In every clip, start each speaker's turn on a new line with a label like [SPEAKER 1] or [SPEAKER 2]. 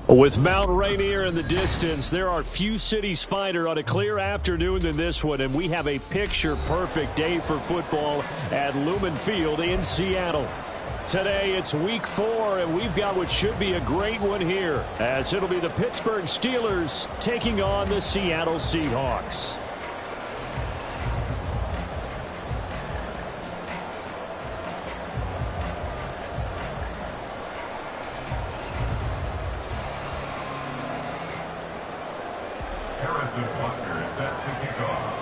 [SPEAKER 1] With Mount Rainier in the distance, there are few cities finer on a clear afternoon than this one, and we have a picture-perfect day for football at Lumen Field in Seattle. Today, it's week 4, and we've got what should be a great one here, as it'll be the Pittsburgh Steelers taking on the Seattle Seahawks.
[SPEAKER 2] Set to kick off.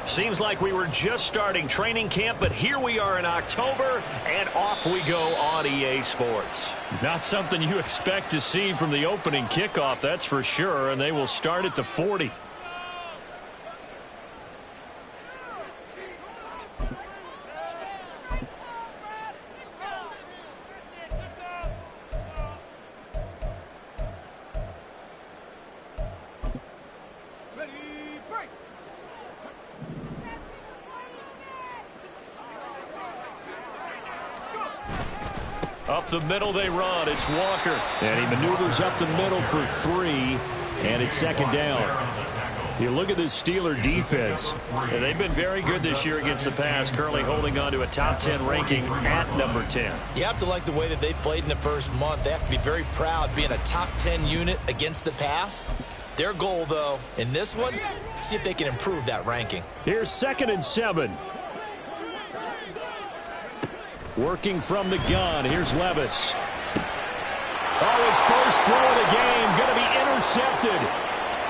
[SPEAKER 1] Seems like we were just starting training camp, but here we are in October, and off we go on EA Sports. Not something you expect to see from the opening kickoff, that's for sure, and they will start at the 40. Up the middle they run. It's Walker. And he maneuvers up the middle for 3. And it's second down. You look at this Steeler defense. And they've been very good this year against the pass, currently holding on to a top 10 ranking at number 10.
[SPEAKER 3] You have to like the way that they've played in the first month. They have to be very proud being a top 10 unit against the pass. Their goal, though, in this one, see if they can improve that ranking.
[SPEAKER 1] Here's 2nd and 7. Working from the gun. Here's Levis. Oh, his first throw of the game. Going to be intercepted.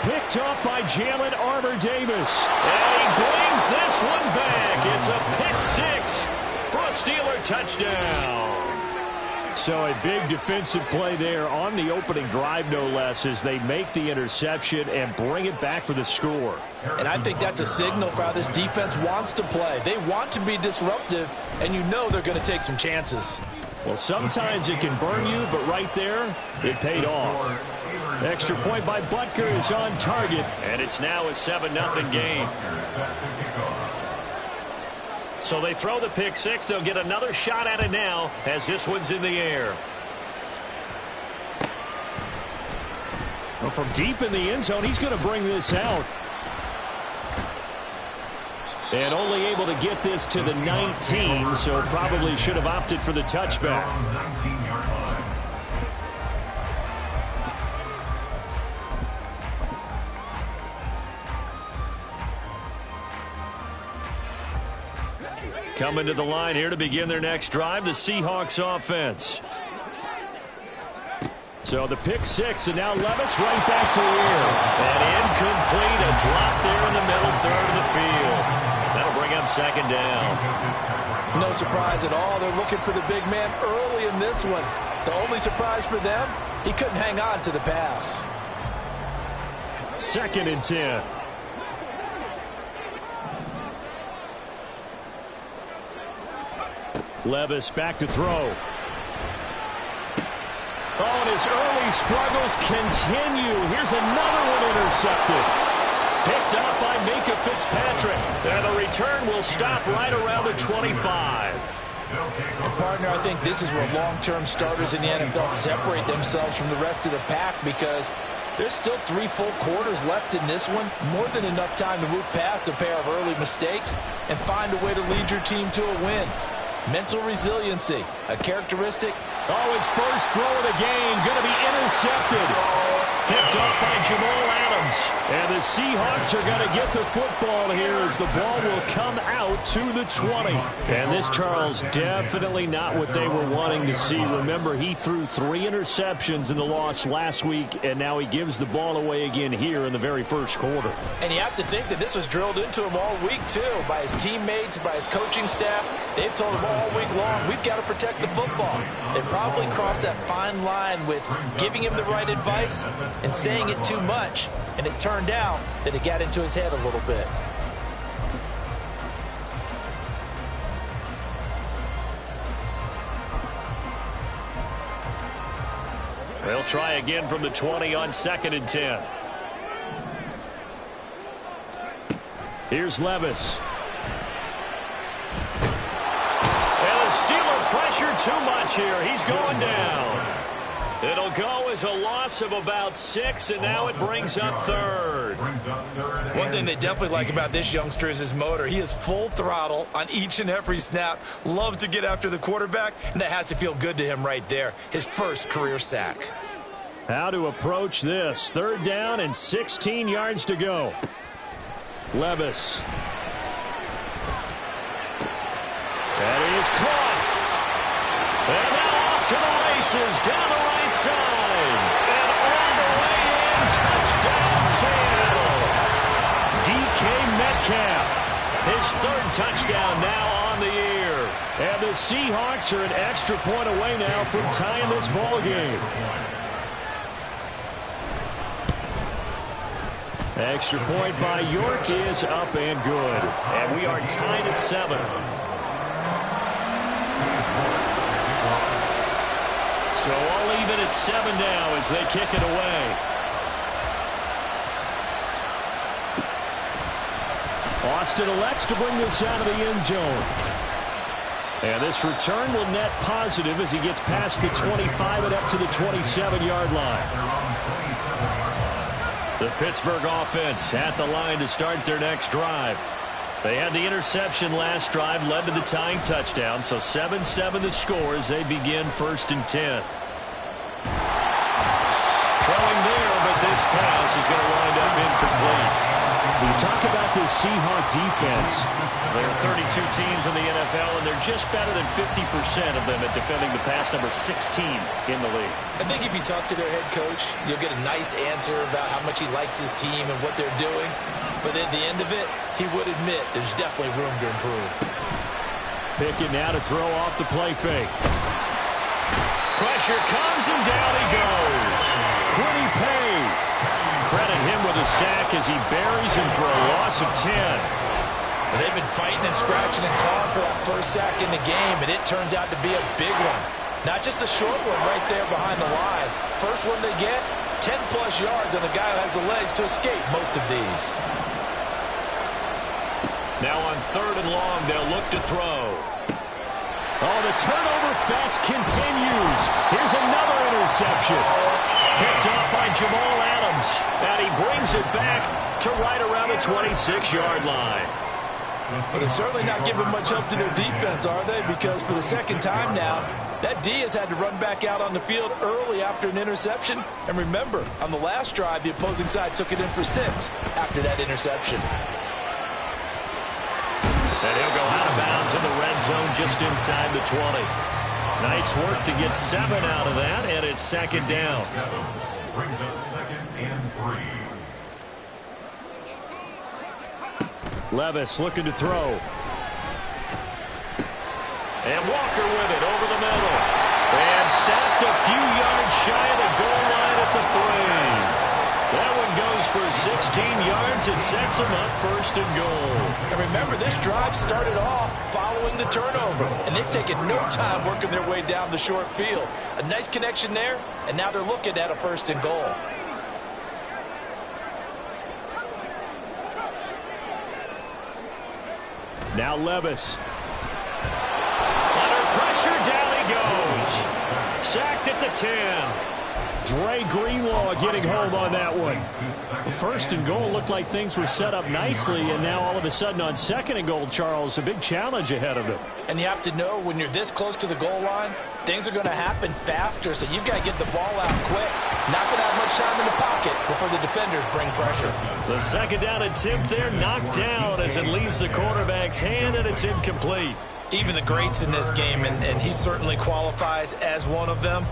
[SPEAKER 1] Picked up by Jalen Armour-Davis. And he brings this one back. It's a pick 6 for a Steeler touchdown. So a big defensive play there on the opening drive, no less, as they make the interception and bring it back for the score.
[SPEAKER 3] And I think that's a signal for how this defense wants to play. They want to be disruptive, and you know they're going to take some chances.
[SPEAKER 1] Well, sometimes it can burn you, but right there, it paid off. Extra point by Butker is on target, and it's now a 7-0 game. So they throw the pick 6. They'll get another shot at it now as this one's in the air. Well, from deep in the end zone, he's going to bring this out. And only able to get this to the 19, so probably should have opted for the touchback. Coming to the line here to begin their next drive, the Seahawks offense. So the pick 6, and now Levis right back to the air. And incomplete, a drop there in the middle third of the field. That'll bring up 2nd down.
[SPEAKER 3] No surprise at all. They're looking for the big man early in this one. The only surprise for them, he couldn't hang on to the pass.
[SPEAKER 1] 2nd and 10. Levis back to throw. Oh, and his early struggles continue. Here's another one intercepted. Picked up by Minka Fitzpatrick. And the return will stop right around the 25.
[SPEAKER 3] And partner, I think this is where long-term starters in the NFL separate themselves from the rest of the pack, because there's still 3 full quarters left in this one. More than enough time to move past a pair of early mistakes and find a way to lead your team to a win. Mental resiliency, a characteristic.
[SPEAKER 1] Oh, his first throw of the game going to be intercepted. Picked up by Jamal Adams. And the Seahawks are going to get the football here as the ball will come out to the 20. And this, Charles, definitely not what they were wanting to see. Remember, he threw 3 interceptions in the loss last week, and now he gives the ball away again here in the very first quarter.
[SPEAKER 3] And you have to think that this was drilled into him all week, too, by his teammates, by his coaching staff. They've told him all week long, we've got to protect the football. They probably crossed that fine line with giving him the right advice and saying it too much, and it turned out that it got into his head a little bit.
[SPEAKER 1] They'll try again from the 20 on 2nd and 10. Here's Levis. pressure too much here. He's going down. It'll go as a loss of about 6, and now it brings up third.
[SPEAKER 3] One thing they definitely like about this youngster is his motor. He is full throttle on each and every snap. Loves to get after the quarterback, and that has to feel good to him right there. His first career sack.
[SPEAKER 1] How to approach this. 3rd down and 16 yards to go. Levis. That is caught. And now off to the races down the right side. And all the way in. Touchdown, Seattle. DK Metcalf. His 3rd touchdown now on the year. And the Seahawks are an extra point away now from tying this ball game. Extra point by York is up and good. And we are tied at 7. So all even at 7 now as they kick it away. Austin elects to bring this out of the end zone. And this return will net positive as he gets past the 25 and up to the 27-yard line. The Pittsburgh offense at the line to start their next drive. They had the interception last drive, led to the tying touchdown, so 7-7 the score as they begin 1st and 10. Throwing there, but this pass is going to wind up incomplete. When you talk about this Seahawk defense, there are 32 teams in the NFL, and they're just better than 50% of them at defending the pass, number 16 in the league.
[SPEAKER 3] I think if you talk to their head coach, you'll get a nice answer about how much he likes his team and what they're doing. But at the end of it, he would admit there's definitely room to improve.
[SPEAKER 1] Pickett now to throw off the play fake. Pressure comes and down he goes. Quiddy Pay. Credit him with a sack as he buries him for a loss of 10.
[SPEAKER 3] And they've been fighting and scratching and clawing for that first sack in the game, and it turns out to be a big one. Not just a short one right there behind the line. First one they get, 10-plus yards, and the guy who has the legs to escape most of these.
[SPEAKER 1] Now on 3rd and long, they'll look to throw. Oh, the turnover fest continues. Here's another interception. Picked off by Jamal Adams. And he brings it back to right around the 26-yard line.
[SPEAKER 3] But they're certainly not giving much help to their defense, are they? Because for the 2nd time now, that D has had to run back out on the field early after an interception. And remember, on the last drive, the opposing side took it in for 6 after that interception.
[SPEAKER 1] And he'll go out of bounds in the red zone just inside the 20. Nice work to get 7 out of that, and it's 2nd down.
[SPEAKER 2] 7 brings up 2nd and 3.
[SPEAKER 1] Levis looking to throw. And Walker with it over the middle. And stopped a few yards shy of the goal line at the 3. That one goes for 16 yards. It sets him up 1st and goal.
[SPEAKER 3] And remember, this drive started off following the turnover, and they've taken no time working their way down the short field. A nice connection there, and now they're looking at a 1st and goal.
[SPEAKER 1] Now Levis. Under pressure, down he goes. Sacked at the 10. Dre Greenlaw getting home on that one. The 1st and goal looked like things were set up nicely, and now all of a sudden on 2nd and goal, Charles, a big challenge ahead of them.
[SPEAKER 3] And you have to know when you're this close to the goal line, things are going to happen faster, so you've got to get the ball out quick. Not going to have much time in the pocket before the defenders bring pressure.
[SPEAKER 1] The 2nd down attempt there knocked down as it leaves the quarterback's hand, and it's incomplete.
[SPEAKER 3] Even the greats in this game, and he certainly qualifies as one of them,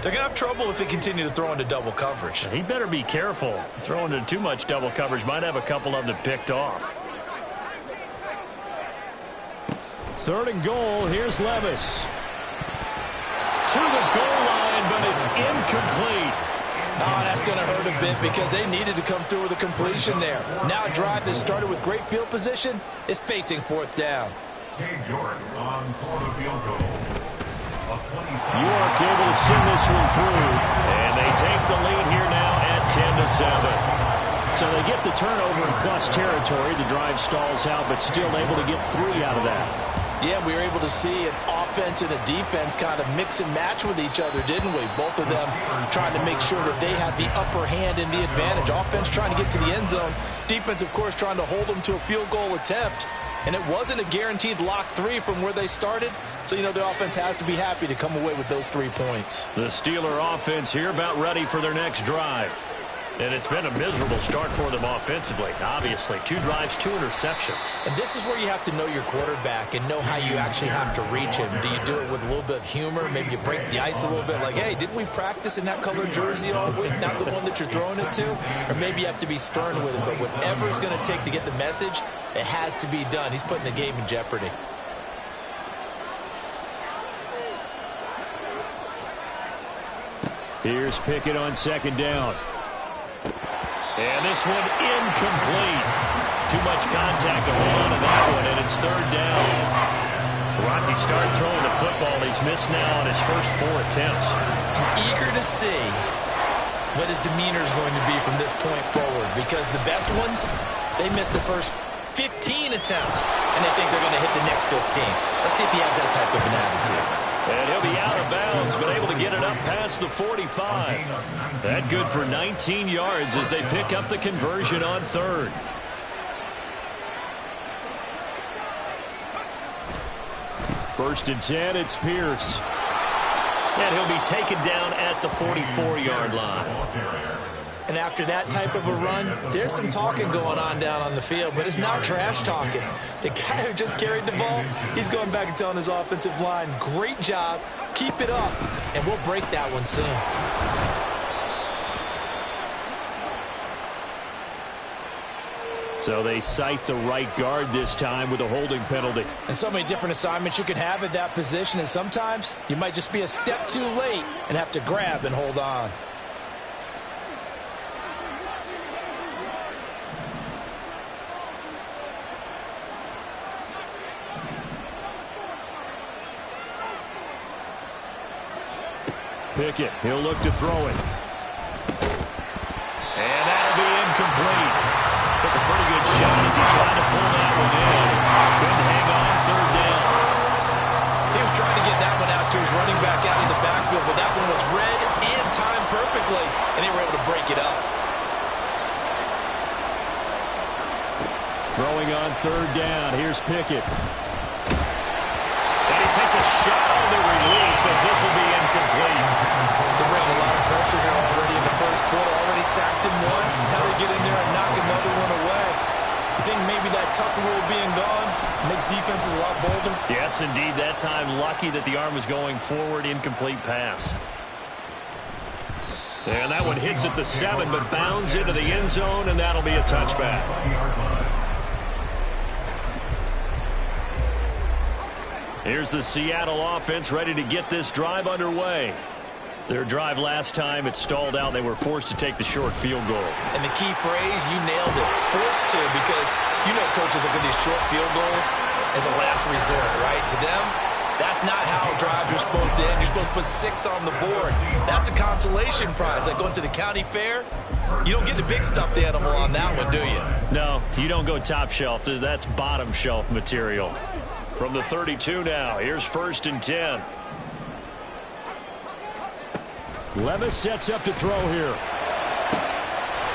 [SPEAKER 3] they're going to have trouble if they continue to throw into double coverage.
[SPEAKER 1] He better be careful. Throwing into too much double coverage might have a couple of them picked off. 3rd and goal. Here's Levis. To the goal line, but it's incomplete.
[SPEAKER 3] Oh, that's going to hurt a bit because they needed to come through with a completion there. Now a drive that started with great field position is facing 4th down.
[SPEAKER 2] York on for the field goal.
[SPEAKER 1] York able to send this one through, and they take the lead here now at 10-7. So they get the turnover in plus territory. The drive stalls out, but still able to get 3 out of that.
[SPEAKER 3] Yeah, we were able to see an offense and a defense kind of mix and match with each other, didn't we? Both of them trying to make sure that they have the upper hand and the advantage. Offense trying to get to the end zone. Defense, of course, trying to hold them to a field goal attempt. And it wasn't a guaranteed lock 3 from where they started. So, you know, the offense has to be happy to come away with those 3 points.
[SPEAKER 1] The Steeler offense here about ready for their next drive. And it's been a miserable start for them offensively. Obviously, 2 drives, 2 interceptions.
[SPEAKER 3] And this is where you have to know your quarterback and know how you actually have to reach him. Do you do it with a little bit of humor? Maybe you break the ice a little bit like, hey, didn't we practice in that color jersey all week, not the one that you're throwing it to? Or maybe you have to be stern with him. But whatever it's going to take to get the message, it has to be done. He's putting the game in jeopardy.
[SPEAKER 1] Here's Pickett on 2nd down. And this one incomplete. Too much contact to hold on to that one, and it's 3rd down. Rocky started throwing the football. He's missed now on his first 4 attempts.
[SPEAKER 3] I'm eager to see what his demeanor is going to be from this point forward, because the best ones, they missed the first 15 attempts, and they think they're going to hit the next 15. Let's see if he has that type of an attitude.
[SPEAKER 1] And he'll be out of bounds, but able to get it up past the 45. That good for 19 yards as they pick up the conversion on 3rd. First and 10, it's Pierce. And he'll be taken down at the 44-yard line.
[SPEAKER 3] And after that type of a run, there's some talking going on down on the field, but it's not trash talking. The guy who just carried the ball, he's going back and telling his offensive line, great job, keep it up, and we'll break that one soon.
[SPEAKER 1] So they cite the right guard this time with a holding penalty.
[SPEAKER 3] And so many different assignments you can have at that position, and sometimes you might just be a step too late and have to grab and hold on.
[SPEAKER 1] Pickett, he'll look to throw it. And that'll be incomplete. Took a pretty good shot as he tried to pull that one in. Couldn't hang on 3rd down.
[SPEAKER 3] He was trying to get that one out to his running back out of the backfield, but that one was read and timed perfectly, and they were able to break it up.
[SPEAKER 1] Throwing on 3rd down. Here's Pickett. And he takes a shot on the release as this will be incomplete.
[SPEAKER 3] They're bringing a lot of pressure here already in the first quarter. Already sacked him once. Now they get in there and knock another one away. You think maybe that Tucker rule being gone makes defenses a lot bolder?
[SPEAKER 1] Yes, indeed. That time lucky that the arm was going forward. Incomplete pass. And that one hits at the 7, but bounds into the end zone, and that'll be a touchback. Here's the Seattle offense ready to get this drive underway. Their drive last time, it stalled out. They were forced to take the short field goal.
[SPEAKER 3] And the key phrase, you nailed it. Forced to, because you know coaches look at these short field goals as a last resort, right? To them, that's not how drives are supposed to end. You're supposed to put 6 on the board. That's a consolation prize. Like going to the county fair, you don't get the big stuffed animal on that one, do you?
[SPEAKER 1] No, you don't go top shelf. That's bottom shelf material. From the 32 now, here's 1st and 10. Levis sets up to throw here.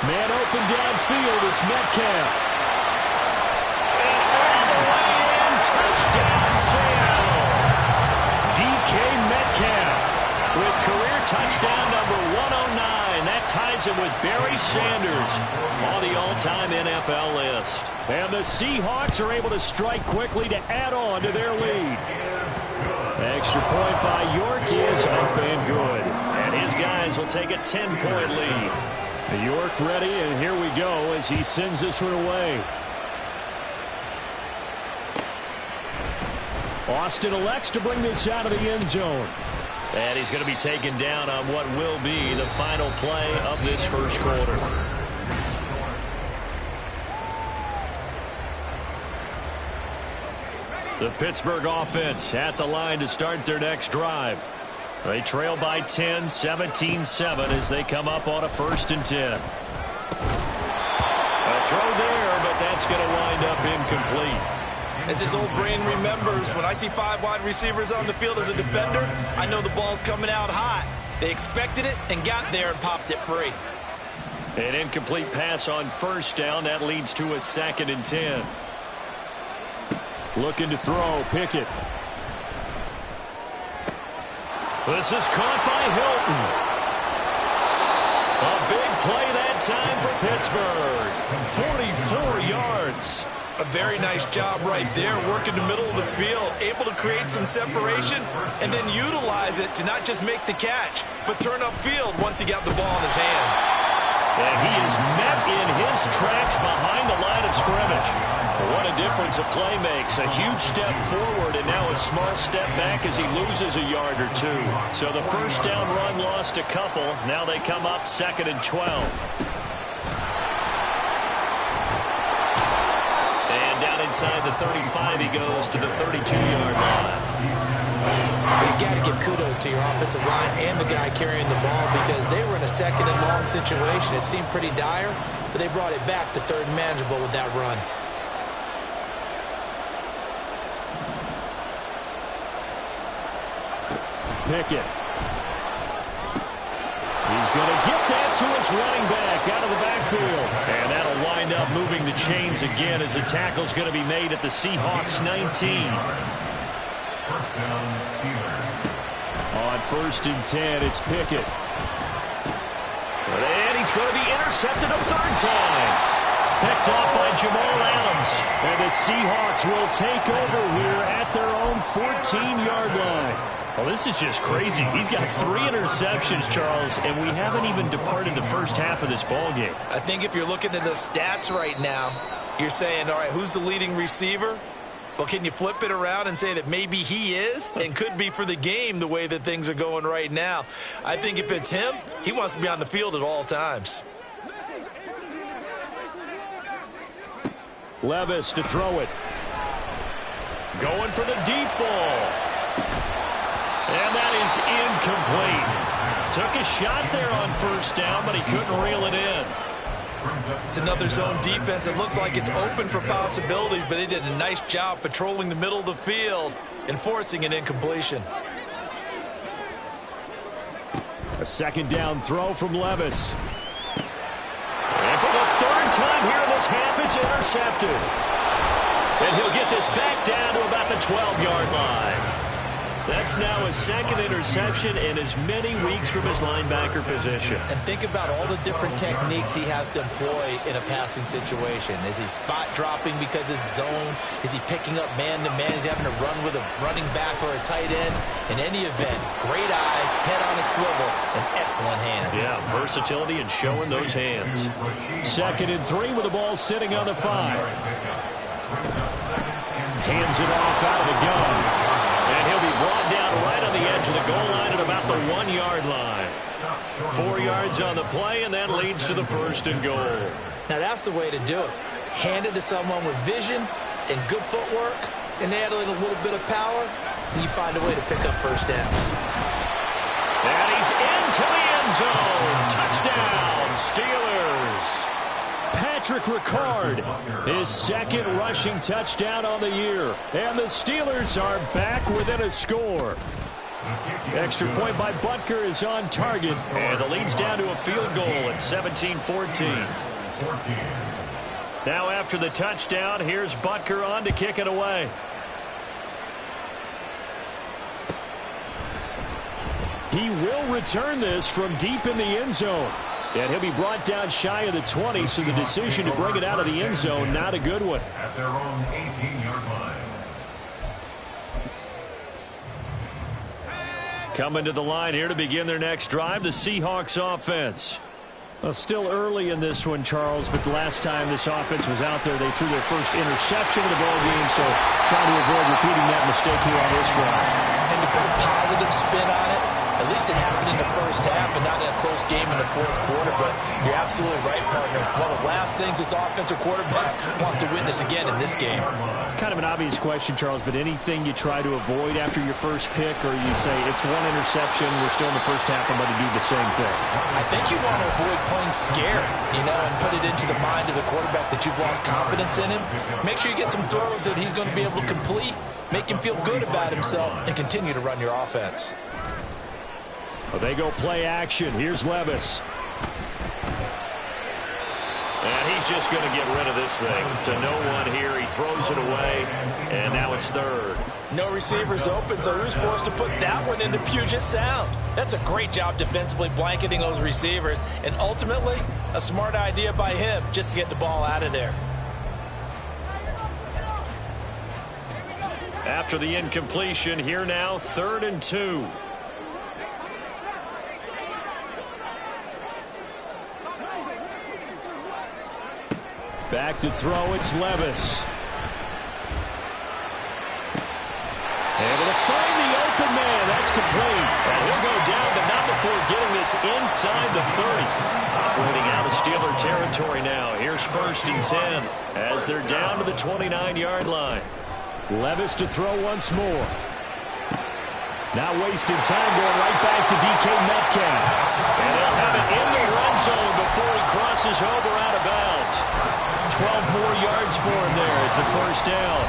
[SPEAKER 1] Man open downfield, it's Metcalf. And all the way in, touchdown Seattle. DK Metcalf with career touchdown number 109. That ties him with Barry Sanders on the all-time NFL list. And the Seahawks are able to strike quickly to add on to their lead. Extra point by York is up and good. And his guys will take a 10-point lead. York ready, and here we go as he sends this one away. Austin elects to bring this out of the end zone. And he's going to be taken down on what will be the final play of this first quarter. The Pittsburgh offense at the line to start their next drive. They trail by 10, 17-7 as they come up on a 1st and 10. A throw there, but that's going to wind up incomplete.
[SPEAKER 3] As his old brain remembers, when I see 5 wide receivers on the field as a defender, I know the ball's coming out hot. They expected it and got there and popped it free.
[SPEAKER 1] An incomplete pass on first down. That leads to a 2nd and 10. Looking to throw. Pickett. This is caught by Hilton. A big play that time for Pittsburgh. 44 yards.
[SPEAKER 3] A very nice job right there, working the middle of the field, able to create some separation and then utilize it to not just make the catch, but turn upfield once he got the ball in his hands.
[SPEAKER 1] And he is met in his tracks behind the line of scrimmage. What a difference a play makes. A huge step forward and now a small step back as he loses a yard or 2. So the first down run lost a couple. Now they come up 2nd and 12. Inside the 35, he goes to the 32-yard line.
[SPEAKER 3] You've got to give kudos to your offensive line and the guy carrying the ball because they were in a 2nd and long situation. It seemed pretty dire, but they brought it back to 3rd and manageable with that run.
[SPEAKER 1] Pickett. He's going to get that to his running back out of the backfield. And that'll wind up moving the chains again as the tackle's going to be made at the Seahawks 19.
[SPEAKER 2] First down, Steelers.
[SPEAKER 1] On 1st and 10, it's Pickett. And he's going to be intercepted a 3rd time. Picked off by Jamal Adams. And the Seahawks will take over here at their own 14-yard line. Well, this is just crazy. He's got 3 interceptions, Charles, and we haven't even departed the first half of this ballgame.
[SPEAKER 3] I think if you're looking at the stats right now, you're saying, all right, who's the leading receiver? Well, can you flip it around and say that maybe he is and could be for the game the way that things are going right now? I think if it's him, he wants to be on the field at all times.
[SPEAKER 1] Levis to throw it. Going for the deep ball. And that is incomplete. Took a shot there on first down, but he couldn't reel it in.
[SPEAKER 3] It's another zone defense. It looks like it's open for possibilities, but they did a nice job patrolling the middle of the field and forcing an incompletion.
[SPEAKER 1] A 2nd down throw from Levis. And for the 3rd time here in this half, it's intercepted. And he'll get this back down to about the 12-yard line. That's now his 2nd interception in as many weeks from his linebacker position.
[SPEAKER 3] And think about all the different techniques he has to employ in a passing situation. Is he spot dropping because it's zone? Is he picking up man-to-man? Is he having to run with a running back or a tight end? In any event, great eyes, head on a swivel, and excellent hands.
[SPEAKER 1] Yeah, versatility and showing those hands. 2nd and 3 with the ball sitting on the 5. Hands it off out of the gun. And he'll be brought down right on the edge of the goal line at about the 1-yard line. 4 yards on the play, and that leads to the 1st and goal.
[SPEAKER 3] Now that's the way to do it. Hand it to someone with vision and good footwork, and add in a little bit of power, and you find a way to pick up first downs.
[SPEAKER 1] And he's into the end zone. Touchdown, Steelers. Patrick Ricard, his 2nd rushing touchdown on the year. And the Steelers are back within a score. Extra point by Butker is on target. And the lead's down to a field goal at 17-14. Now after the touchdown, here's Butker on to kick it away. He will return this from deep in the end zone. And he'll be brought down shy of the 20, so the decision to bring it out of the end zone, not a good one.
[SPEAKER 2] At their own 18-yard line.
[SPEAKER 1] Coming to the line here to begin their next drive, the Seahawks offense. Well, still early in this one, Charles, but the last time this offense was out there, they threw their first interception of the ballgame, so trying to avoid repeating that mistake here on this drive.
[SPEAKER 3] And to put a positive spin on it, a At least it happened in the first half and not in a close game in the fourth quarter. But you're absolutely right, partner. One of the last things this offensive quarterback wants to witness again in this game.
[SPEAKER 1] Kind of an obvious question, Charles, but anything you try to avoid after your first pick, or you say it's one interception, we're still in the first half, I'm going to do the same thing?
[SPEAKER 3] I think you want to avoid playing scared, and put it into the mind of the quarterback that you've lost confidence in him. Make sure you get some throws that he's going to be able to complete, make him feel good about himself, and continue to run your offense.
[SPEAKER 1] Well, they go play action. Here's Levis.
[SPEAKER 4] And he's just going to get rid of this thing. To no one here. He throws it away, and now it's third.
[SPEAKER 3] No receivers open, so who's forced to put that one into Puget Sound? That's a great job defensively blanketing those receivers, and ultimately, a smart idea by him just to get the ball out of there.
[SPEAKER 4] After the incompletion, here now, 3rd and 2.
[SPEAKER 1] Back to throw, it's Levis. Able to find the open man. That's complete.
[SPEAKER 4] And he'll go down, but not before getting this inside the 30. Operating out of Steeler territory now. Here's 1st and 10 as they're down to the 29-yard line.
[SPEAKER 1] Levis to throw once more. Not wasting time, going right back to DK Metcalf.
[SPEAKER 4] And they'll have it in the red zone before he crosses over out of bounds.
[SPEAKER 1] 12 more yards for him there. It's a first down.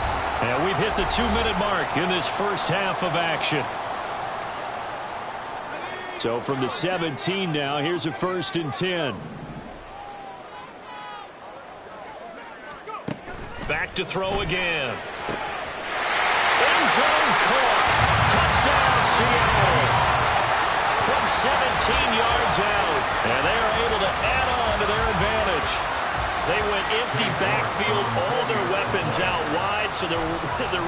[SPEAKER 1] And we've hit the 2-minute mark in this first half of action. So from the 17 now, here's a 1st and 10.
[SPEAKER 4] Back to throw again. End zone caught. Touchdown, Seattle. From 17 yards out. And they are able to add on to their advantage. They went empty backfield, all their weapons out wide, so there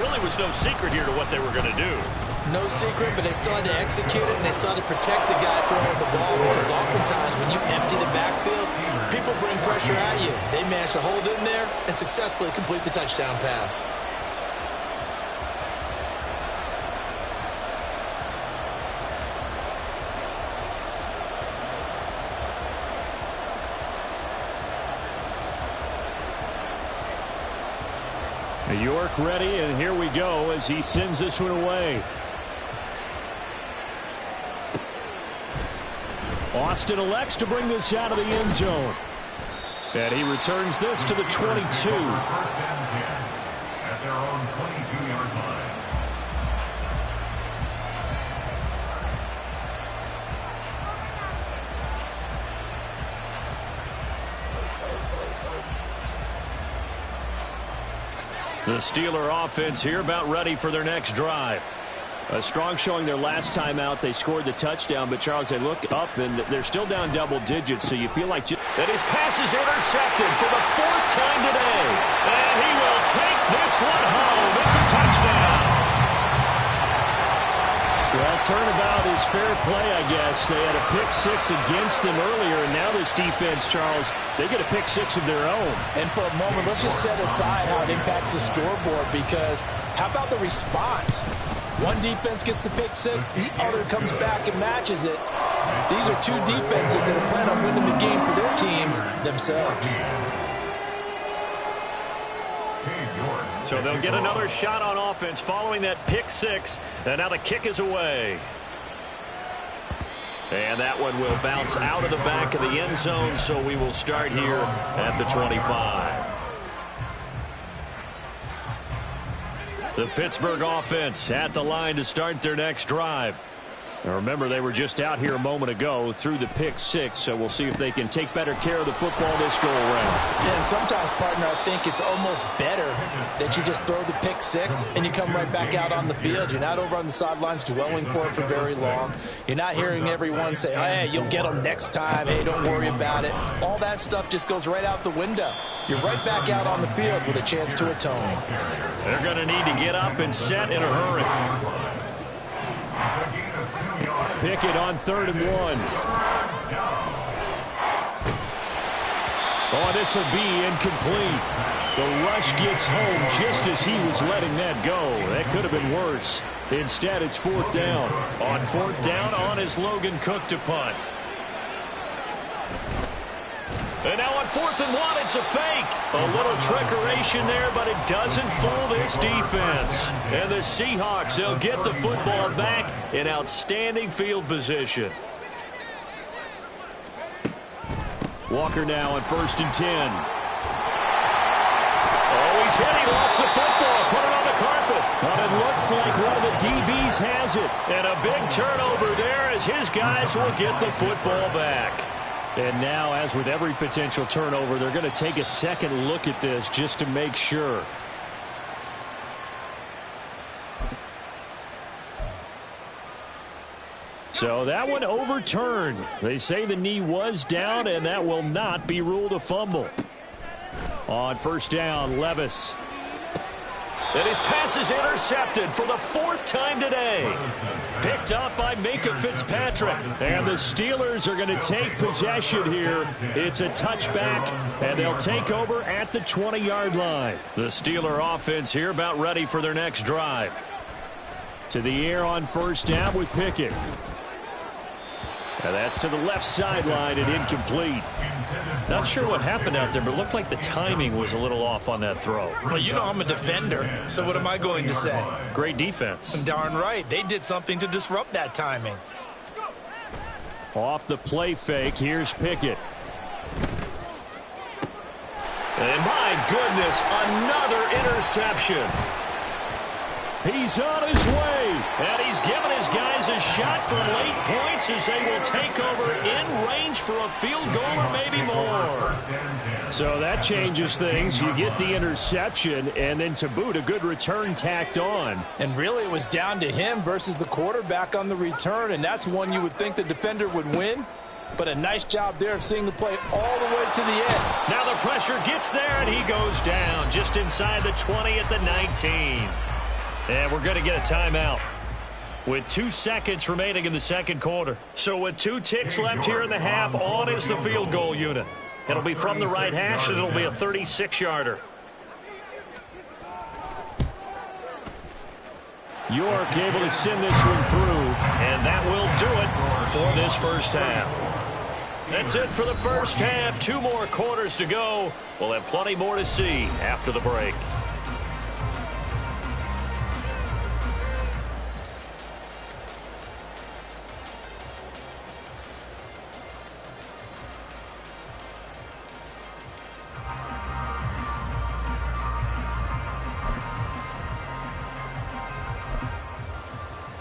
[SPEAKER 4] really was no secret here to what they were going to do.
[SPEAKER 3] No secret, but they still had to execute it, and they still had to protect the guy throwing the ball, because oftentimes when you empty the backfield, people bring pressure at you. They managed to hold in there and successfully complete the touchdown pass.
[SPEAKER 1] York ready, and here we go as he sends this one away. Austin elects to bring this out of the end zone. And he returns this to the 22.
[SPEAKER 2] First and 10 at their own 22-yard line.
[SPEAKER 1] The Steeler offense here about ready for their next drive. A strong showing their last time out. They scored the touchdown, but Charles, they look up and they're still down double digits, so you feel like...
[SPEAKER 4] And his pass is intercepted for the 4th time today. And he will take this one home. It's a touchdown.
[SPEAKER 1] Well, turnabout is fair play, I guess. They had a pick 6 against them earlier, and now this defense, Charles, they get a pick 6 of their own.
[SPEAKER 3] And for a moment, let's just set aside how it impacts the scoreboard, because how about the response? One defense gets the pick 6, the other comes back and matches it. These are two defenses that are planning on winning the game for their teams themselves.
[SPEAKER 4] So they'll get another shot on offense following that pick 6. And now the kick is away. And that one will bounce out of the back of the end zone, so we will start here at the 25. The Pittsburgh offense at the line to start their next drive. Now remember, they were just out here a moment ago through the pick 6, so we'll see if they can take better care of the football this go around.
[SPEAKER 3] Yeah, and sometimes, partner, I think it's almost better that you just throw the pick 6 and you come right back out on the field. You're not over on the sidelines dwelling for it for very long. You're not hearing everyone say, hey, you'll get them next time. Hey, don't worry about it. All that stuff just goes right out the window. You're right back out on the field with a chance to atone.
[SPEAKER 4] They're going to need to get up and set in a hurry.
[SPEAKER 1] Pickett on 3rd and 1. Oh, this will be incomplete. The rush gets home just as he was letting that go. That could have been worse. Instead, it's 4th down.
[SPEAKER 4] On 4th down, on is Logan Cook to punt. And now on 4th and 1, it's a fake. A little trickeration there, but it doesn't fool this defense. And the Seahawks, they'll get the football back in outstanding field position.
[SPEAKER 1] Walker now on 1st and 10.
[SPEAKER 4] Oh, he's hit. He lost the football. Put it on the carpet.
[SPEAKER 1] But it looks like one of the DBs has it.
[SPEAKER 4] And a big turnover there as his guys will get the football back.
[SPEAKER 1] And now, as with every potential turnover, they're going to take a second look at this just to make sure. So that one overturned. They say the knee was down, and that will not be ruled a fumble. On 1st down, Levis.
[SPEAKER 4] And his pass is intercepted for the 4th time today. Picked up by Minka Fitzpatrick.
[SPEAKER 1] And the Steelers are going to take possession here. It's a touchback, and they'll take over at the 20-yard line.
[SPEAKER 4] The Steeler offense here about ready for their next drive.
[SPEAKER 1] To the air on 1st down with Pickett. And that's to the left sideline and incomplete.
[SPEAKER 4] Not sure what happened out there, but it looked like the timing was a little off on that throw.
[SPEAKER 3] Well, you know I'm a defender, so what am I going to say?
[SPEAKER 4] Great defense.
[SPEAKER 3] Darn right. They did something to disrupt that timing.
[SPEAKER 1] Off the play fake, here's Pickett.
[SPEAKER 4] And my goodness, another interception.
[SPEAKER 1] He's on his way.
[SPEAKER 4] And he's given his guys a shot for late points as they will take over in range for a field goal or maybe more.
[SPEAKER 1] So that changes things. You get the interception, and then to boot, a good return tacked on.
[SPEAKER 3] And really, it was down to him versus the quarterback on the return, and that's one you would think the defender would win. But a nice job there of seeing the play all the way to the end.
[SPEAKER 4] Now the pressure gets there, and he goes down just inside the 20 at the 19. And we're going to get a timeout with 2 seconds remaining in the second quarter. So with 2 ticks left here in the half, on is the field goal unit. It'll be from the right hash, and it'll be a 36-yarder.
[SPEAKER 1] York able to send this one through.
[SPEAKER 4] And that will do it for this first half. That's it for the first half. 2 more quarters to go. We'll have plenty more to see after the break.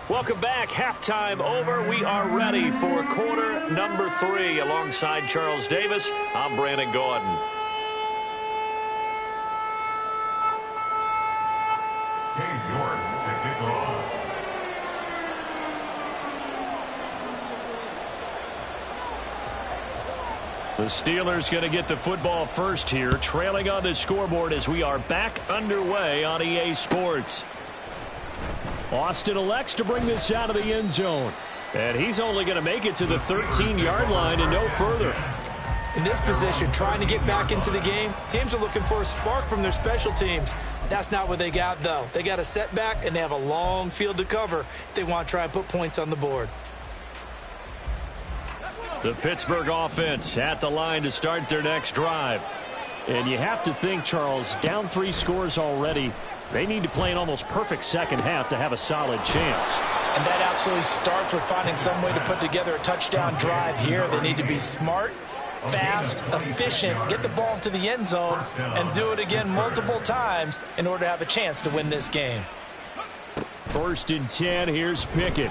[SPEAKER 4] Welcome back. Halftime over. We are ready for quarter number 3. Alongside Charles Davis, I'm Brandon Gordon.
[SPEAKER 2] Cade York to kick off.
[SPEAKER 1] The Steelers going to get the football first here, trailing on the scoreboard as we are back underway on EA Sports. Austin elects to bring this out of the end zone. And he's only going to make it to the 13-yard line and no further.
[SPEAKER 3] In this position, trying to get back into the game, teams are looking for a spark from their special teams. That's not what they got, though. They got a setback, and they have a long field to cover if they want to try and put points on the board.
[SPEAKER 1] The Pittsburgh offense at the line to start their next drive. And you have to think, Charles, down 3 scores already. They need to play an almost perfect second half to have a solid chance.
[SPEAKER 3] And that absolutely starts with finding some way to put together a touchdown drive here. They need to be smart, fast, efficient, get the ball to the end zone, and do it again multiple times in order to have a chance to win this game.
[SPEAKER 1] 1st and 10, here's Pickett.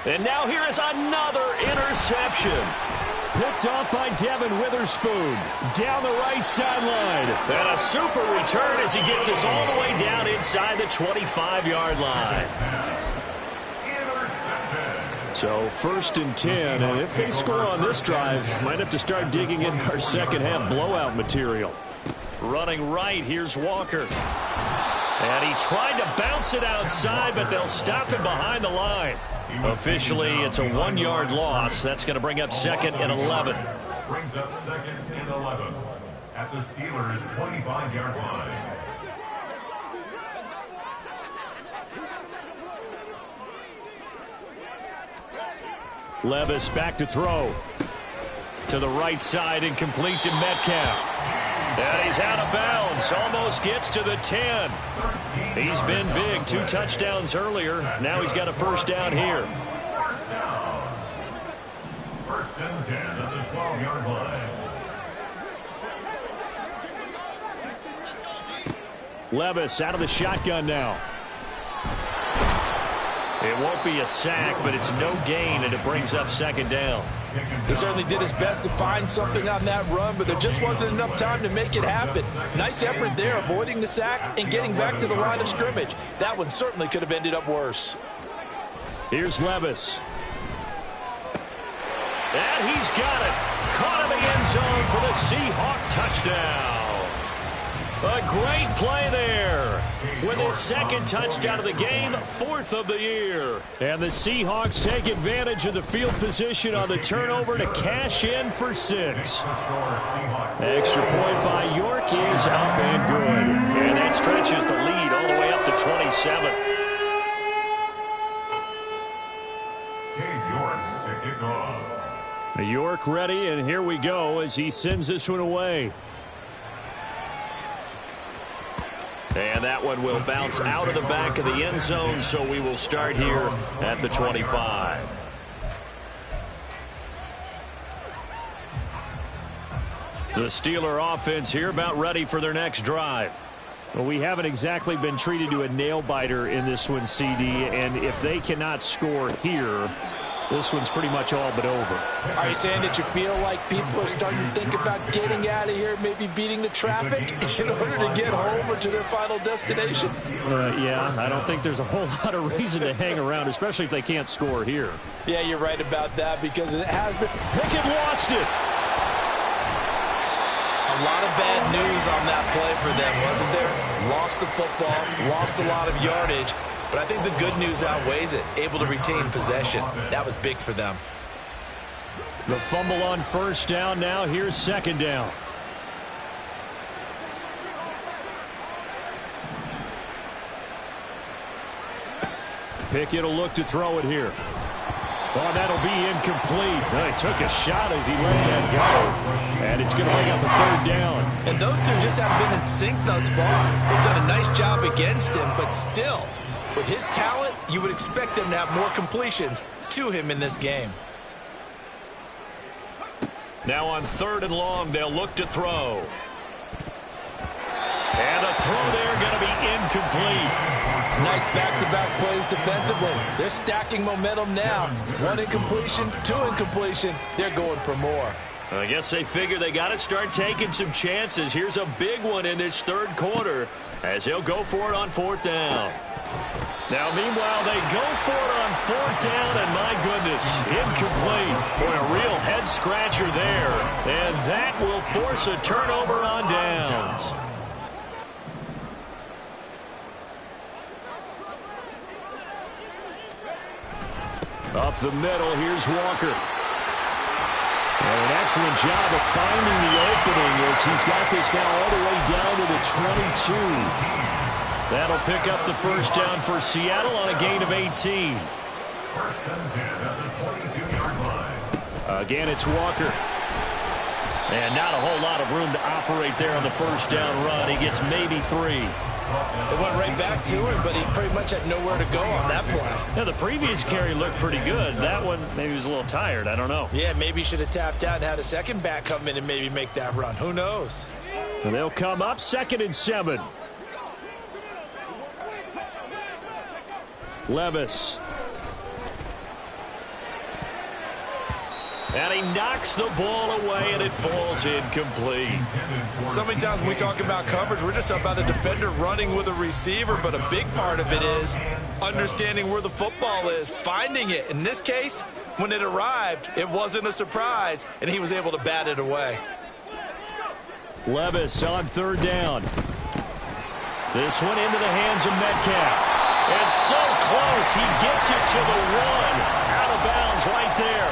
[SPEAKER 4] And now here is another interception.
[SPEAKER 1] Picked off by Devin Witherspoon. Down the right sideline.
[SPEAKER 4] And a super return as he gets us all the way down inside the 25-yard line.
[SPEAKER 1] So 1st and 10, and if they score on this drive, might have to start digging in our second half blowout material.
[SPEAKER 4] Running right, here's Walker.
[SPEAKER 1] And he tried to bounce it outside, but they'll stop him behind the line. Officially, it's a 1-yard loss. That's going to bring up second and 11.
[SPEAKER 2] Brings up second and 11 at the Steelers' 25-yard line.
[SPEAKER 1] Levis back to throw. To the right side and complete to Metcalf. And he's out of bounds. Almost gets to the 10. He's been big. 2 touchdowns earlier. Now he's got a first down here.
[SPEAKER 2] First down. First and 10 at the 12-yard line.
[SPEAKER 1] Levis out of the shotgun now. It won't be a sack, but it's no gain, and it brings up second down.
[SPEAKER 3] He certainly did his best to find something on that run, but there just wasn't enough time to make it happen. Nice effort there, avoiding the sack and getting back to the line of scrimmage. That one certainly could have ended up worse.
[SPEAKER 1] Here's Levis. And he's got it. Caught in the end zone for the Seahawk touchdown. A great play there. With his second touchdown of the game, 4th of the year. And the Seahawks take advantage of the field position on the turnover to cash in for 6. Extra point by York is up and good. And that stretches the lead all the way up to 27.
[SPEAKER 2] York to kick off.
[SPEAKER 1] York ready, and here we go as he sends this one away. And that one will bounce out of the back of the end zone, so we will start here at the 25. The Steeler offense here about ready for their next drive. Well, we haven't exactly been treated to a nail-biter in this one, CD, and if they cannot score here, this one's pretty much all but over.
[SPEAKER 3] Are you saying that you feel like people are starting to think about getting out of here, maybe beating the traffic in order to get home or to their final destination?
[SPEAKER 1] Yeah, I don't think there's a whole lot of reason to hang around, especially if they can't score here.
[SPEAKER 3] Yeah, you're right about that because it has been.
[SPEAKER 1] Pickett lost it.
[SPEAKER 3] A lot of bad news on that play for them, wasn't there? Lost the football, lost a lot of yardage. But I think the good news outweighs it. Able to retain possession. That was big for them.
[SPEAKER 1] The fumble on first down now. Here's second down. Pickett will look to throw it here. Oh, that'll be incomplete. Well, he took a shot as he let that go. And it's going to bring up a third down.
[SPEAKER 3] And those two just haven't been in sync thus far. They've done a nice job against him, but still, with his talent, you would expect them to have more completions to him in this game.
[SPEAKER 1] Now on 3rd and long, they'll look to throw. And the throw there going to be incomplete.
[SPEAKER 3] Nice back-to-back plays defensively. They're stacking momentum now. 1 incompletion, 2 incompletion. They're going for more.
[SPEAKER 1] I guess they figure they got to start taking some chances. Here's a big one in this 3rd quarter as he'll go for it on 4th down. Now, meanwhile, they go for it on 4th down, and my goodness, incomplete. Boy, a real head-scratcher there. And that will force a turnover on downs. Up the middle, here's Walker. And an excellent job of finding the opening as he's got this now all the way down to the 22. That'll pick up the first down for Seattle on a gain of 18.
[SPEAKER 2] First and 10 at the 22-yard line.
[SPEAKER 1] Again, it's Walker. And not a whole lot of room to operate there on the first down run. He gets maybe 3.
[SPEAKER 3] It went right back to him, but he pretty much had nowhere to go on that play.
[SPEAKER 1] Yeah, the previous carry looked pretty good. That one, maybe he was a little tired. I don't know.
[SPEAKER 3] Yeah, maybe he should have tapped out and had a second back come in and maybe make that run. Who knows?
[SPEAKER 1] And they'll come up 2nd and 7. Levis. And he knocks the ball away, and it falls incomplete.
[SPEAKER 3] So many times when we talk about coverage, we're just about a defender running with a receiver, but a big part of it is understanding where the football is, finding it. In this case, when it arrived, it wasn't a surprise, and he was able to bat it away.
[SPEAKER 1] Levis on 3rd down. This one into the hands of Metcalf. It's so close. He gets it to the 1. Out of bounds right there.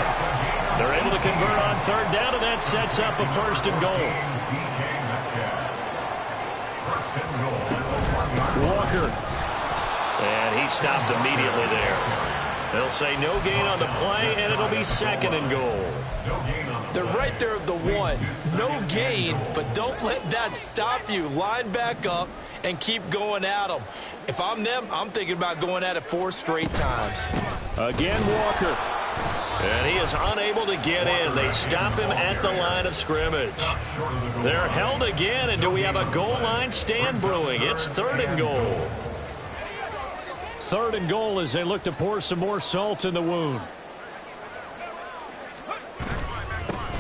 [SPEAKER 1] They're able to convert on third down, and that sets up a first and goal. Walker. And he stopped immediately there. They'll say no gain on the play, and it'll be second and goal.
[SPEAKER 3] They're right there at the 1. No gain, but don't let that stop you. Line back up and keep going at them. If I'm them, I'm thinking about going at it 4 straight times.
[SPEAKER 1] Again, Walker. And he is unable to get in. They stop him at the line of scrimmage. They're held again, and do we have a goal line stand brewing? It's third and goal. Third and goal as they look to pour some more salt in the wound.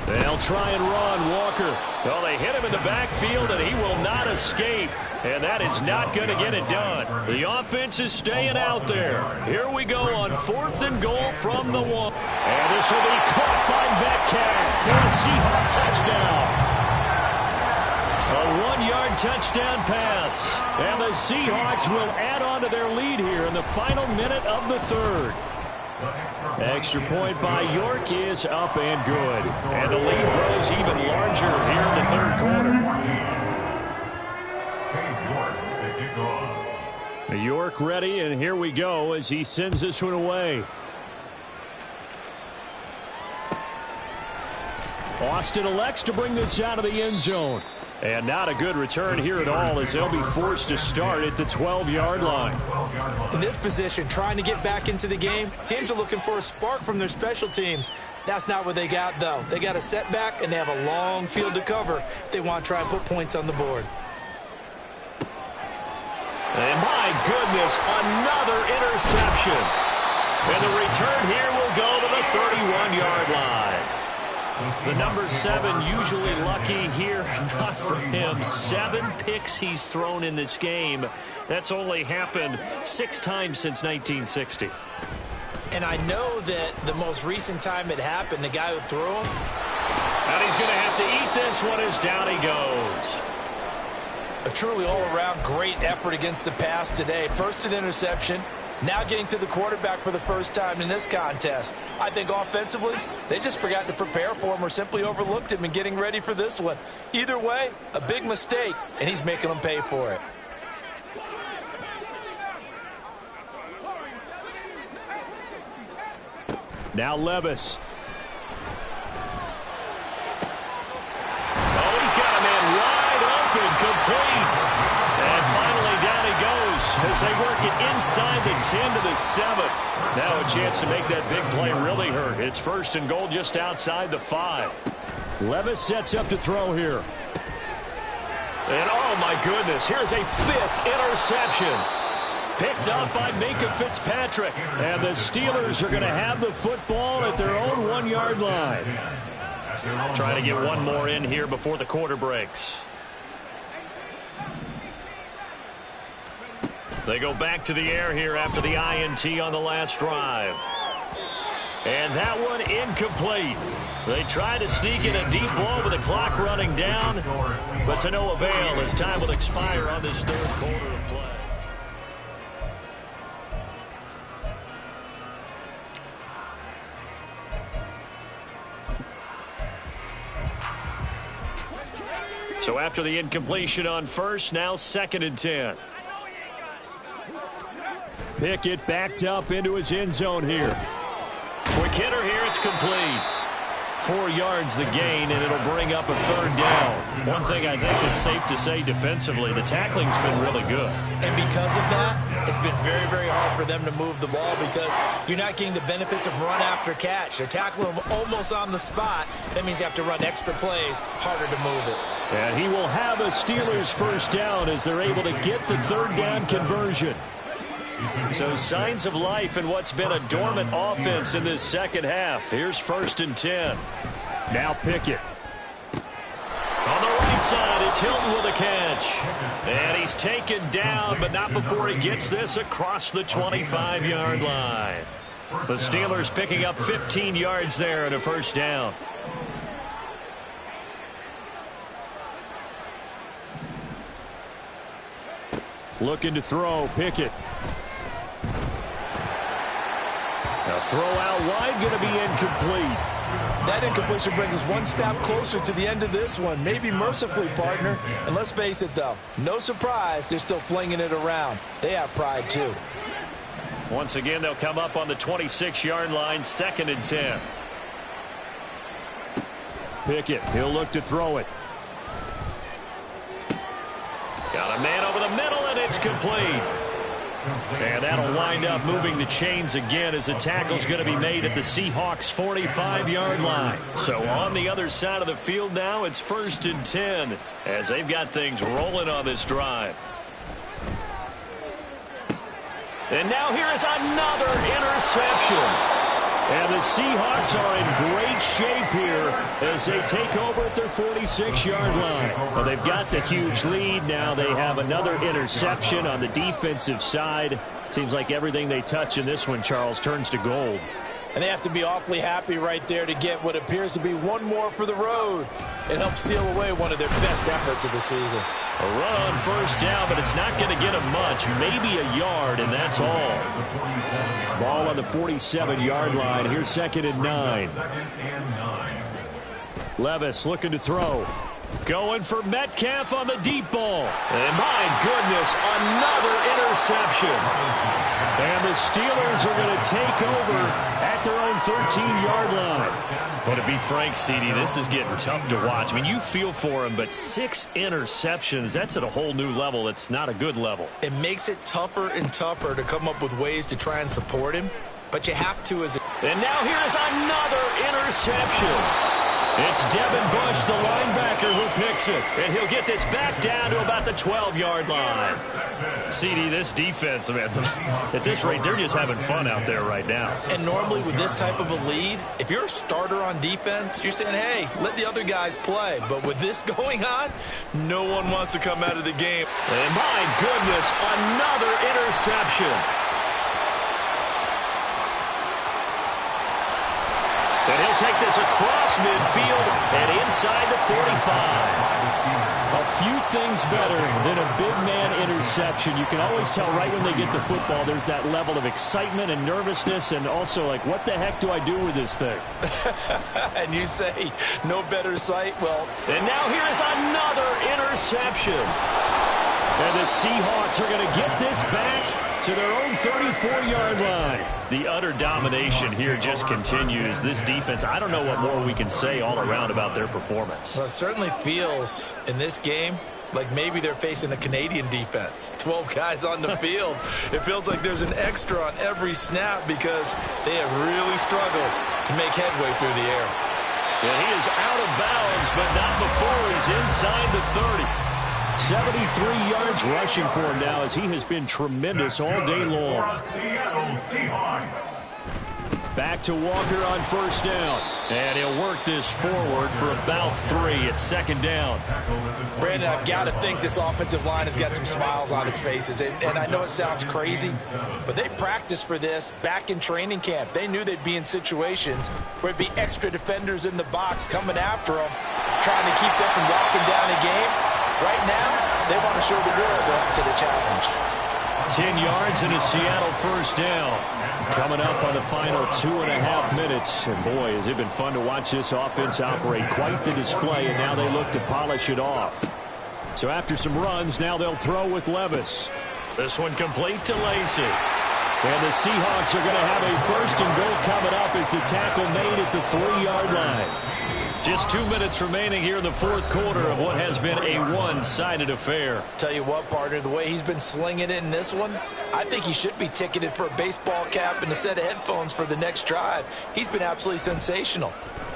[SPEAKER 1] They'll try and run. Walker. Well, they hit him in the backfield, and he will not escape. And that is not going to get it done. The offense is staying out there. Here we go on fourth and goal from the 1. And this will be caught by Metcalf for a Seahawk touchdown. A 1-yard touchdown pass. And the Seahawks will add on to their lead here in the final minute of the third. Extra point by York is up and good. And the lead grows even larger here in the third quarter. York ready, and here we go as he sends this one away. Austin elects to bring this out of the end zone. And not a good return here at all as they'll be forced to start at the 12-yard line.
[SPEAKER 3] In this position, trying to get back into the game, teams are looking for a spark from their special teams. That's not what they got, though. They got a setback, and they have a long field to cover if they want to try and put points on the board.
[SPEAKER 1] And my goodness, another interception. And the return here will go to the 31-yard line. The number 7 usually lucky here. Not for him. 7 picks he's thrown in this game. That's only happened 6 times since 1960.
[SPEAKER 3] And I know that the most recent time it happened, the guy who threw him.
[SPEAKER 1] And he's going to have to eat this one as down he goes.
[SPEAKER 3] A truly all-around great effort against the pass today. First an interception. Now getting to the quarterback for the first time in this contest. I think offensively, they just forgot to prepare for him or simply overlooked him in getting ready for this one. Either way, a big mistake, and he's making them pay for it.
[SPEAKER 1] Now Levis. Oh, he's got a man wide open, complete. And finally down he goes as they work it inside the 10 to the 7. Now a chance to make that big play really hurt. It's first and goal just outside the 5. Levis sets up to throw here. And oh my goodness, here's a 5th interception. Picked up by Minka Fitzpatrick. And the Steelers are going to have the football at their own 1-yard line. Trying to get one more in here before the quarter breaks. They go back to the air here after the INT on the last drive. And that one incomplete. They try to sneak in a deep ball with the clock running down, but to no avail as time will expire on this third quarter of play. So after the incompletion on first, now second and 10. Pickett backed up into his end zone here. Quick hitter here, it's complete. 4 yards the gain, and it'll bring up a third down. One thing I think that's safe to say defensively, the tackling's been really good.
[SPEAKER 3] And because of that, it's been very, very hard for them to move the ball because you're not getting the benefits of run after catch. They're tackling them almost on the spot. That means you have to run extra plays, harder to move it.
[SPEAKER 1] And he will have a Steelers first down as they're able to get the third down conversion. So signs of life in what's been a dormant offense in this second half. Here's first and 10. Now Pickett. On the right side, it's Hilton with a catch. And he's taken down, but not before he gets this across the 25-yard line. The Steelers picking up 15 yards there and a first down. Looking to throw. Pickett. A throw out wide, going to be incomplete.
[SPEAKER 3] That incompletion brings us one step closer to the end of this one. Maybe mercifully, partner. And let's face it, though. No surprise, they're still flinging it around. They have pride, too.
[SPEAKER 4] Once again, they'll come up on the 26-yard line, 2nd and 10.
[SPEAKER 1] Pickett, he'll look to throw it.
[SPEAKER 4] Got a man over the middle, and it's complete. And that'll wind up moving the chains again as the tackle's going to be made at the Seahawks' 45-yard line. So on the other side of the field now, it's 1st and 10 as they've got things rolling on this drive. And now here is another interception.
[SPEAKER 1] And the Seahawks are in great shape here as they take over at their 46-yard line. Well, they've got the huge lead. Now they have another interception on the defensive side. Seems like everything they touch in this one, Charles, turns to gold.
[SPEAKER 3] And they have to be awfully happy right there to get what appears to be one more for the road. It helps seal away one of their best efforts of the season.
[SPEAKER 4] A run on 1st down, but it's not going to get them much. Maybe a yard, and that's all.
[SPEAKER 1] Ball on the 47-yard line. Here's 2nd and 9. Levis looking to throw.
[SPEAKER 4] Going for Metcalf on the deep ball. And my goodness, another interception.
[SPEAKER 1] And the Steelers are going to take over at their own 13-yard line.
[SPEAKER 4] But to be frank, CD, this is getting tough to watch. I mean, you feel for him, but 6 interceptions, that's at a whole new level. It's not a good level.
[SPEAKER 3] It makes it tougher and tougher to come up with ways to try and support him, but you have to as a...
[SPEAKER 4] And now here's another interception. It's Devin Bush, the linebacker, who picks it. And he'll get this back down to about the 12-yard line. CD, this defense, man, at this rate, they're just having fun out there right now.
[SPEAKER 3] And normally with this type of a lead, if you're a starter on defense, you're saying, hey, let the other guys play. But with this going on, no one wants to come out of the game.
[SPEAKER 4] And my goodness, another interception. And he'll take this across midfield and inside the 45.
[SPEAKER 1] A few things better than a big man interception. You can always tell right when they get the football, there's that level of excitement and nervousness and also like, what the heck do I do with this thing?
[SPEAKER 3] And you say, no better sight? Well,
[SPEAKER 4] and now here's another interception.
[SPEAKER 1] And the Seahawks are going to get this back to their own 34-yard line.
[SPEAKER 4] The utter domination here just continues. This defense, I don't know what more we can say all around about their performance.
[SPEAKER 3] Well, it certainly feels in this game like maybe they're facing a Canadian defense. 12 guys on the field. It feels like there's an extra on every snap because they have really struggled to make headway through the air.
[SPEAKER 4] And he is out of bounds, but not before he's inside the 30.
[SPEAKER 1] 73 yards rushing for him now as he has been tremendous all day long. Back to Walker on 1st down.
[SPEAKER 4] And he'll work this forward for about 3 at 2nd down.
[SPEAKER 3] Brandon, I've got to think this offensive line has got some smiles on its faces. And I know it sounds crazy, but they practiced for this back in training camp. They knew they'd be in situations where it'd be extra defenders in the box coming after them, trying to keep them from walking down a game. Right now, they want to show the world they're up to the challenge.
[SPEAKER 1] 10 yards and a Seattle 1st down. Coming up on the final 2.5 minutes. And boy, has it been fun to watch this offense operate. Quite the display, and now they look to polish it off. So after some runs, now they'll throw with Levis.
[SPEAKER 4] This one complete to Lacey.
[SPEAKER 1] And the Seahawks are going to have a 1st and goal coming up as the tackle made at the 3-yard line.
[SPEAKER 4] Just 2 minutes remaining here in the 4th quarter of what has been a one-sided affair.
[SPEAKER 3] Tell you what, partner, the way he's been slinging it in this one, I think he should be ticketed for a baseball cap and a set of headphones for the next drive. He's been absolutely sensational.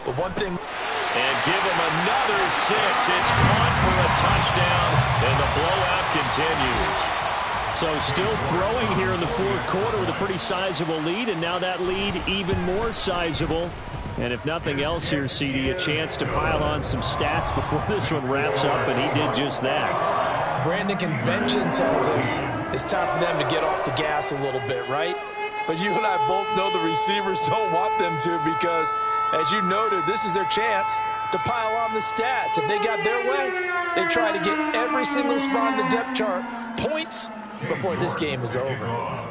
[SPEAKER 3] But one thing...
[SPEAKER 4] And give him another 6. It's caught for a touchdown, and the blowout continues.
[SPEAKER 1] So still throwing here in the 4th quarter with a pretty sizable lead, and now that lead even more sizable. And if nothing else here, CD, a chance to pile on some stats before this one wraps up, and he did just that.
[SPEAKER 3] Brandon, convention tells us it's time for them to get off the gas a little bit, right? But you and I both know the receivers don't want them to because, as you noted, this is their chance to pile on the stats. If they got their way, they try to get every single spot in the depth chart points before this game is over.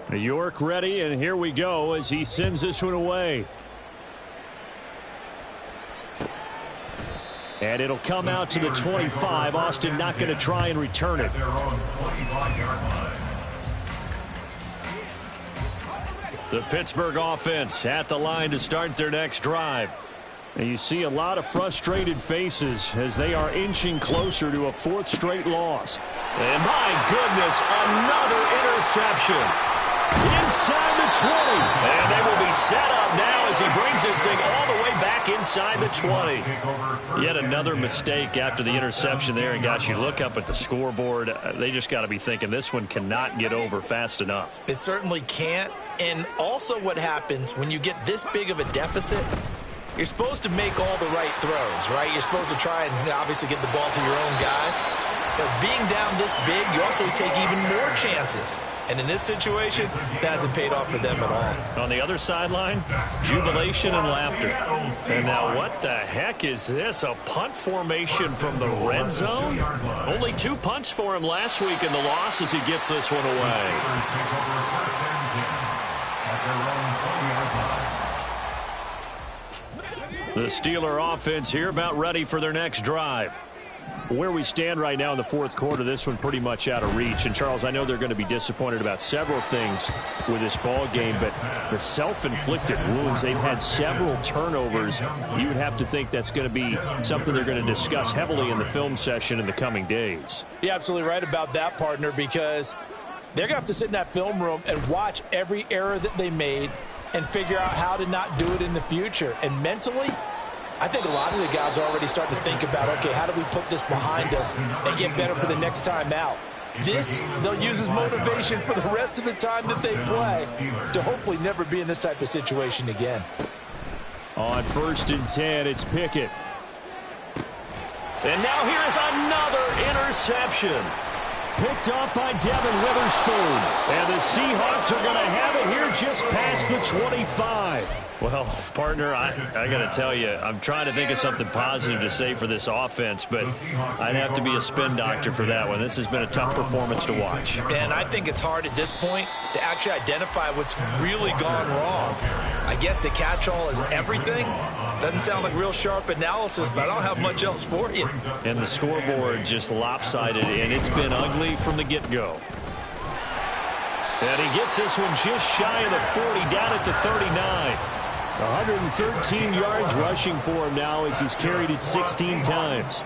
[SPEAKER 1] New York ready, and here we go as he sends this one away. And it'll come out to the 25. Austin not going to try and return it. The Pittsburgh offense at the line to start their next drive. And you see a lot of frustrated faces as they are inching closer to a fourth straight loss.
[SPEAKER 4] And my goodness, another interception.
[SPEAKER 1] Inside the 20.
[SPEAKER 4] And they will be set up now as he brings this thing all the way back inside the 20.
[SPEAKER 1] Yet another mistake after the interception there. And, gosh, you look up at the scoreboard, they just got to be thinking this one cannot get over fast enough.
[SPEAKER 3] It certainly can't. And also what happens when you get this big of a deficit, you're supposed to make all the right throws, right? You're supposed to try and obviously get the ball to your own guys. But being down this big, you also take even more chances. And in this situation, that hasn't paid off for them at all.
[SPEAKER 1] On the other sideline, jubilation and laughter. And now what the heck is this? A punt formation from the red zone? Only 2 punts for him last week in the loss as he gets this one away. The Steeler offense here about ready for their next drive. Where we stand right now in the fourth quarter, this one pretty much out of reach. And, Charles, I know they're going to be disappointed about several things with this ball game, but the self-inflicted wounds, they've had several turnovers. You would have to think that's going to be something they're going to discuss heavily in the film session in the coming days.
[SPEAKER 3] You're absolutely right about that, partner, because they're going to have to sit in that film room and watch every error that they made and figure out how to not do it in the future. And mentally, I think a lot of the guys are already starting to think about, okay, how do we put this behind us and get better for the next time out? This, they'll use as motivation for the rest of the time that they play to hopefully never be in this type of situation again.
[SPEAKER 1] On 1st and 10, it's Pickett.
[SPEAKER 4] And now here is another interception.
[SPEAKER 1] Picked up by Devin Witherspoon. And the Seahawks are going to have it here just past the 25. Well, partner, I got to tell you, I'm trying to think of something positive to say for this offense, but I'd have to be a spin doctor for that one. This has been a tough performance to watch.
[SPEAKER 3] And I think it's hard at this point to actually identify what's really gone wrong. I guess the catch-all is everything. Doesn't sound like real sharp analysis, but I don't have much else for you.
[SPEAKER 1] And the scoreboard just lopsided, and it's been ugly from the get-go. And he gets this one just shy of the 40, down at the 39. 113 yards rushing for him now as he's carried it 16 times.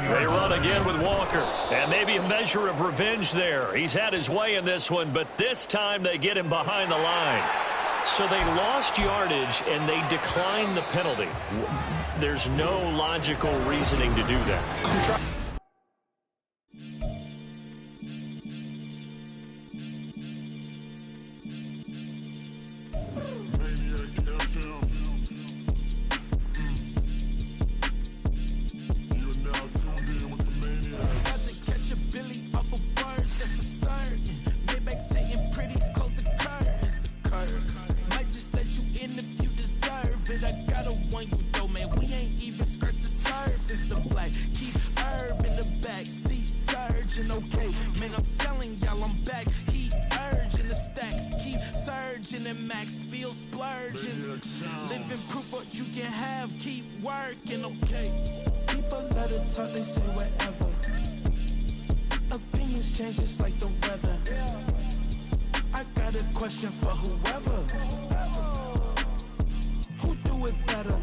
[SPEAKER 4] They run again with Walker. And maybe a measure of revenge there. He's had his way in this one, but this time they get him behind the line. So they lost yardage and they declined the penalty. There's no logical reasoning to do that.
[SPEAKER 5] Question for whoever. Who do it better?